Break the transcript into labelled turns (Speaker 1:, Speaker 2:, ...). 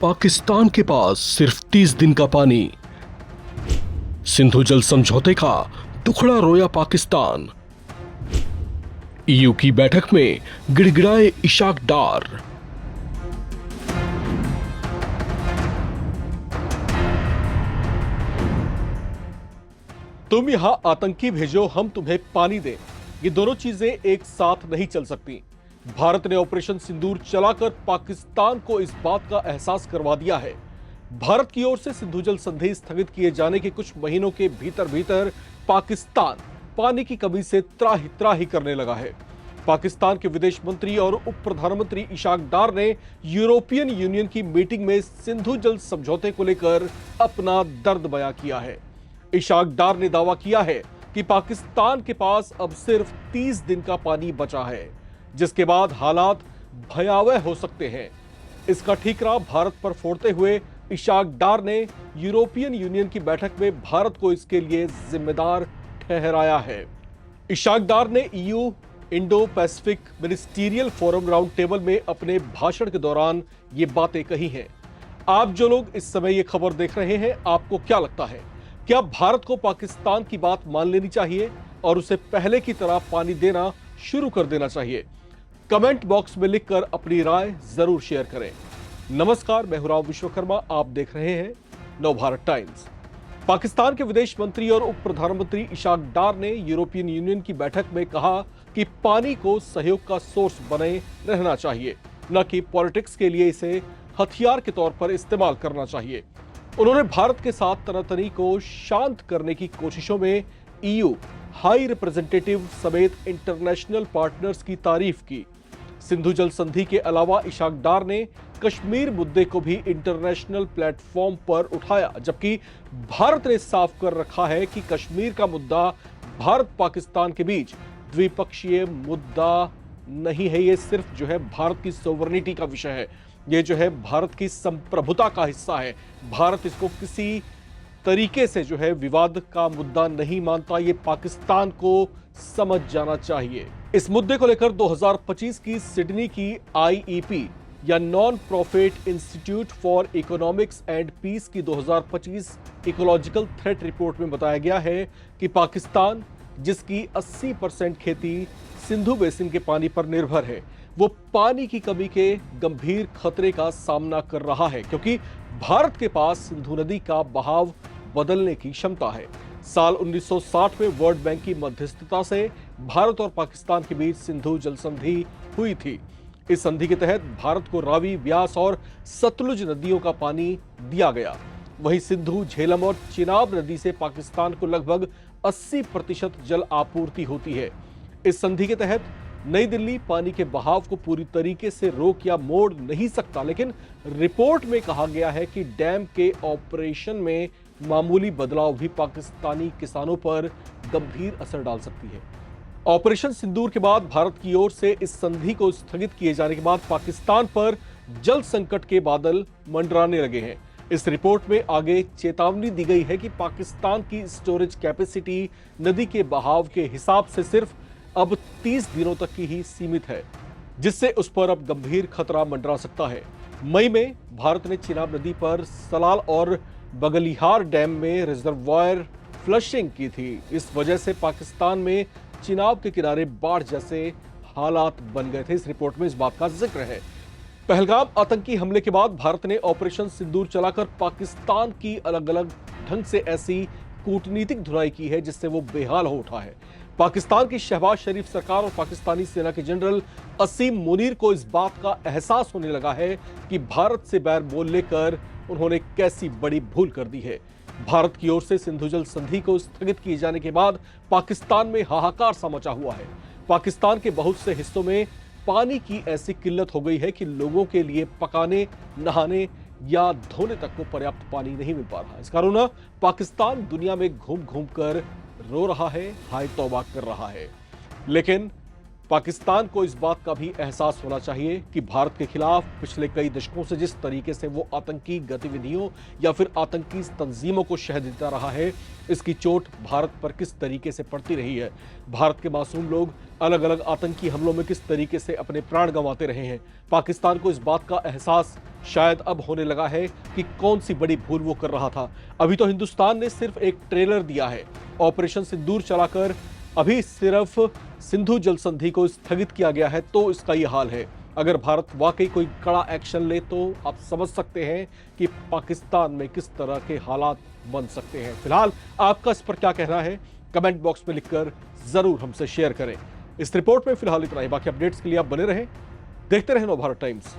Speaker 1: पाकिस्तान के पास सिर्फ 30 दिन का पानी। सिंधु जल समझौते का दुखड़ा रोया पाकिस्तान। ईयू की बैठक में गिड़गिड़ाए इशाक डार। तुम यहां आतंकी भेजो, हम तुम्हें पानी दें, ये दोनों चीजें एक साथ नहीं चल सकती। भारत ने ऑपरेशन सिंदूर चलाकर पाकिस्तान को इस बात का एहसास करवा दिया है। भारत की ओर से सिंधु जल संधि स्थगित किए जाने के कुछ महीनों के भीतर भीतर पाकिस्तान पानी की कमी से त्राही त्राही करने लगा है। पाकिस्तान के विदेश मंत्री और उप प्रधानमंत्री इशाक डार ने यूरोपियन यूनियन की मीटिंग में सिंधु जल समझौते को लेकर अपना दर्द बयां किया है। इशाक डार ने दावा किया है कि पाकिस्तान के पास अब सिर्फ 30 दिन का पानी बचा है, जिसके बाद हालात भयावह हो सकते हैं। इसका ठीकरा भारत पर फोड़ते हुए इशाक डार ने यूरोपियन यूनियन की बैठक में भारत को इसके लिए जिम्मेदार ठहराया है। इशाक डार ने EU Indo Pacific ministerial forum round table में अपने भाषण के दौरान ये बातें कही हैं। आप जो लोग इस समय ये खबर देख रहे हैं, आपको क्या लगता है? क्या भारत को पाकिस्तान की बात मान लेनी चाहिए और उसे पहले की तरह पानी देना शुरू कर देना चाहिए? कमेंट बॉक्स में लिखकर अपनी राय जरूर शेयर करें। नमस्कार, मैं हूं राव विश्वकर्मा, आप देख रहे हैं नवभारत टाइम्स। पाकिस्तान के विदेश मंत्री और उप प्रधानमंत्री इशाक डार ने यूरोपियन यूनियन की बैठक में कहा कि पानी को सहयोग का सोर्स बने रहना चाहिए, न कि पॉलिटिक्स के लिए इसे हथियार के तौर पर इस्तेमाल करना चाहिए। उन्होंने भारत के साथ तनातनी को शांत करने की कोशिशों में ईयू हाई रिप्रेजेंटेटिव समेत इंटरनेशनल पार्टनर्स की तारीफ की। सिंधु जल संधि के अलावा इशाक डार ने कश्मीर मुद्दे को भी इंटरनेशनल प्लेटफॉर्म पर उठाया, जबकि भारत ने साफ कर रखा है कि कश्मीर का मुद्दा भारत पाकिस्तान के बीच द्विपक्षीय मुद्दा नहीं है। ये सिर्फ जो है भारत की सोवरेनिटी का विषय है, ये जो है भारत की संप्रभुता का हिस्सा है। भारत इसको किसी तरीके से जो है विवाद का मुद्दा नहीं मानता, ये पाकिस्तान को समझ जाना चाहिए। इस मुद्दे को लेकर 2025 की सिडनी की आईईपी या non profit institute for economics and peace की 2025 इकोलॉजिकल थ्रेट रिपोर्ट में बताया गया है कि पाकिस्तान, जिसकी 80% खेती सिंधु बेसिन के पानी पर निर्भर है, वो पानी की कमी के गंभीर खतरे का सामना कर रहा है, क्योंकि भारत के पास सिंधु नदी का बहाव बदलने की क्षमता है। साल 1960 में वर्ल्ड बैंक की मध्यस्थता से भारत और पाकिस्तान के बीच सिंधु जल संधि हुई थी। इस संधि के तहत भारत को रावी, ब्यास और सतलुज नदियों का पानी दिया गया। वहीं सिंधु, झेलम और चिनाब नदी से पाकिस्तान को लगभग 80% जल आपूर्ति होती है। इस संधि के तहत नई दिल्ली पानी के बहाव को पूरी तरीके से रोक या मोड़ नहीं सकता, लेकिन रिपोर्ट में कहा गया है कि डैम के ऑपरेशन में मामूली बदलाव भी पाकिस्तानी किसानों पर गंभीर असर डाल सकती है। ऑपरेशन सिंदूर के बाद भारत की ओर से इस संधि को स्थगित किए जाने के बाद पाकिस्तान पर जल संकट के बादल मंडराने लगे हैं। इस रिपोर्ट में आगे चेतावनी दी गई है कि पाकिस्तान की स्टोरेज कैपेसिटी नदी के बहाव के हिसाब से सिर्फ अब 30 दिनों तक की ही सीमित है, जिससे उस पर अब गंभीर खतरा मंडरा सकता है। मई में भारत ने चिनाब नदी पर सलाल और बगलिहार डैम में रिजर्वायर फ्लशिंग की थी। इस वजह से पाकिस्तान में चिनाब के किनारे बाढ़ जैसे हालात बन गए थे। इस रिपोर्ट में इस बात का जिक्र है। पहलगाम आतंकी हमले के बाद भारत ने ऑपरेशन सिंदूर चलाकर पाकिस्तान की अलग अलग ढंग से ऐसी कूटनीतिक धुनाई की है जिससे वो बेहाल हो उठा है। पाकिस्तान की शहबाज शरीफ सरकार और पाकिस्तानी सेना के जनरल असीम मुनीर को इस बात का एहसास होने लगा है कि भारत से बैर मोल लेकर उन्होंने कैसी बड़ी भूल कर दी है। भारत की ओर से सिंधु जल संधि को स्थगित किए जाने के बाद पाकिस्तान में हाहाकार सा मचा हुआ है। पाकिस्तान के बहुत से हिस्सों में पानी की ऐसी किल्लत हो गई है कि लोगों के लिए पकाने, नहाने या धोने तक को पर्याप्त पानी नहीं मिल पा रहा। इस कारण पाकिस्तान दुनिया में घूम घूम कर रो रहा है, हाय तौबा कर रहा है। लेकिन पाकिस्तान को इस बात का भी एहसास होना चाहिए कि भारत के खिलाफ पिछले कई दशकों से जिस तरीके से वो आतंकी गतिविधियों या फिर आतंकी तंजीमों को शह देता रहा है, इसकी चोट भारत पर किस तरीके से पड़ती रही है। भारत के मासूम लोग अलग अलग आतंकी हमलों में किस तरीके से अपने प्राण गंवाते रहे हैं। पाकिस्तान को इस बात का एहसास शायद अब होने लगा है कि कौन सी बड़ी भूल वो कर रहा था। अभी तो हिंदुस्तान ने सिर्फ एक ट्रेलर दिया है। ऑपरेशन सिंदूर चलाकर अभी सिर्फ सिंधु जल संधि को स्थगित किया गया है, तो इसका ये हाल है। अगर भारत वाकई कोई कड़ा एक्शन ले तो आप समझ सकते हैं कि पाकिस्तान में किस तरह के हालात बन सकते हैं। फिलहाल आपका इस पर क्या कहना है, कमेंट बॉक्स में लिखकर जरूर हमसे शेयर करें। इस रिपोर्ट में फिलहाल इतना ही। बाकी अपडेट्स के लिए आप बने रहें, देखते रहें नवभारत टाइम्स।